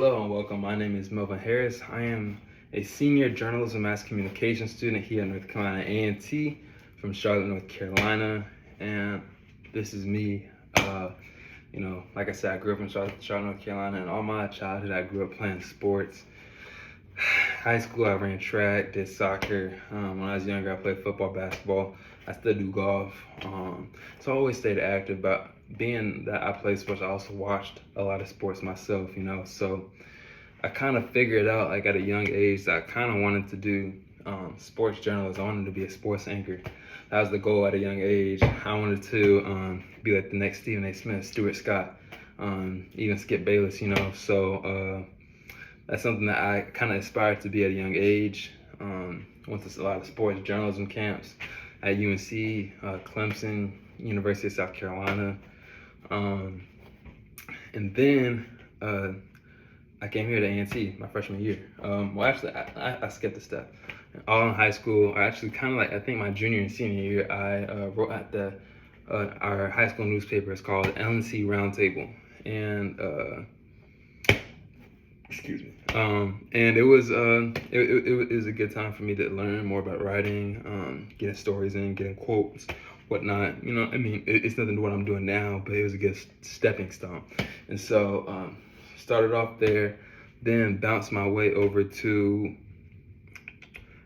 Hello and welcome. My name is Melvin Harris. I am a senior journalism mass communication student here at North Carolina A&T from Charlotte, North Carolina. And this is me. Like I said, I grew up in Charlotte, North Carolina, and all my childhood I grew up playing sports. High school, I ran track, did soccer. When I was younger, I played football, basketball. I still do golf. So I always stayed active. But being that I played sports, I also watched a lot of sports myself, So I kind of figured out, like at a young age, that I kind of wanted to do sports journalism. I wanted to be a sports anchor. That was the goal at a young age. I wanted to be like the next Stephen A. Smith, Stuart Scott, even Skip Bayless, So that's something that I kind of aspired to be at a young age. Went to a lot of sports journalism camps at UNC, Clemson, University of South Carolina. And then I came here to A&T my freshman year. I skipped a step. All in high school, I think my junior and senior year, I wrote at our high school newspaper. It's called LNC Roundtable. And excuse me. And it was a good time for me to learn more about writing, getting stories in, getting quotes, whatnot. It's nothing to what I'm doing now, but it was a good stepping stone. And so started off there, then bounced my way over to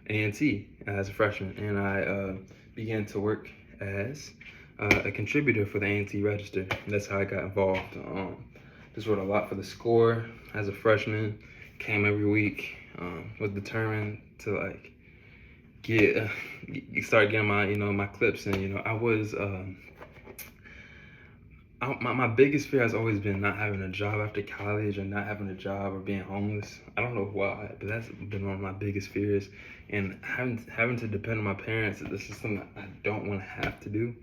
A&T as a freshman, and I began to work as a contributor for the A&T Register. And that's how I got involved. Just wrote a lot for the Score as a freshman. Came every week. Was determined to start getting my clips in. I was my biggest fear has always been not having a job after college, or not having a job, or being homeless. I don't know why, but that's been one of my biggest fears. And having to depend on my parents, this is something I don't want to have to do.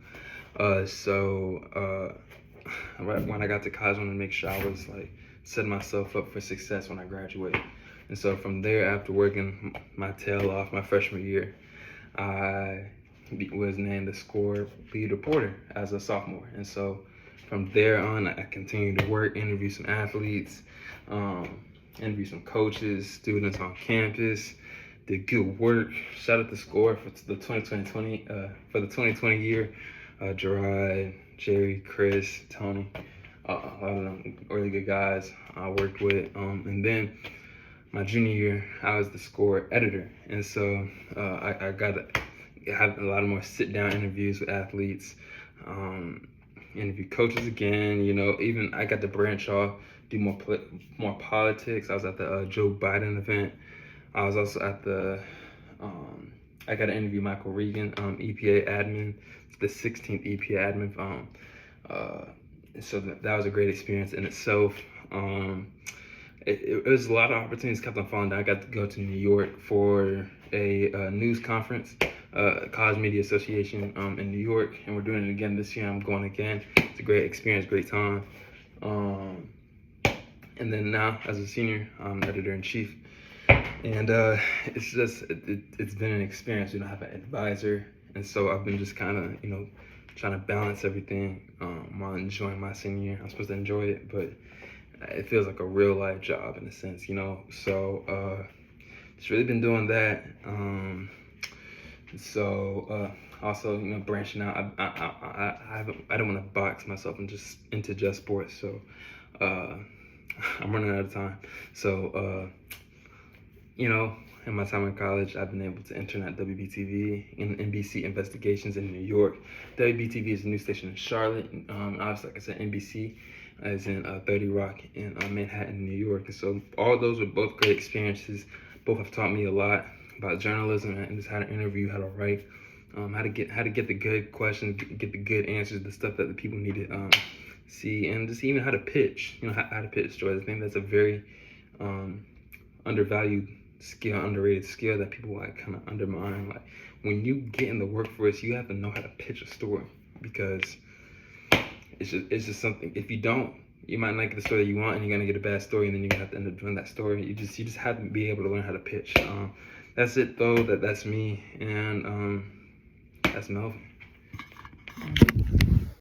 Right when I got to college, I wanted to make sure I was setting myself up for success when I graduated. And so from there, after working my tail off my freshman year, I was named the Score lead reporter as a sophomore. And so from there on, I continued to work, interview some athletes, interview some coaches, students on campus, did good work. Shout out to Score for the 2020 year. Gerard, Jerry, Chris, Tony, a lot of them really good guys I worked with. And then my junior year, I was the Score editor. And so I got to have a lot of more sit-down interviews with athletes, interview coaches again. Even I got to branch off, do more politics. I was at the Joe Biden event. I was also at I got to interview Michael Regan, EPA admin, the 16th EPA admin. So that was a great experience in itself. It was a lot of opportunities kept on falling down. I got to go to New York for a news conference, College Media Association in New York, and we're doing it again this year. I'm going again. It's a great experience, great time. And then now, as a senior, I'm editor-in-chief. And it's been an experience. I have an advisor, and so I've been just kind of, trying to balance everything while enjoying my senior year. I'm supposed to enjoy it, but it feels like a real life job in a sense, So just really been doing that. Also, branching out. I don't want to box myself into just sports, so I'm running out of time. So in my time in college, I've been able to intern at WBTV in NBC Investigations in New York. WBTV is a news station in Charlotte. Obviously, like I said, NBC is in 30 Rock in Manhattan, New York. And so all those were both great experiences. Both have taught me a lot about journalism and just how to interview, how to write, how to get the good questions, get the good answers, the stuff that the people need to see, and just even how to pitch. How to pitch stories. I think that's a very underrated skill that people kind of undermine. When you get in the workforce, you have to know how to pitch a story, because it's just something. If you don't, you might not get the story that you want, and you're gonna get a bad story, and then you're gonna have to end up doing that story. You just have to be able to learn how to pitch. That's it though. That's me, and that's Melvin.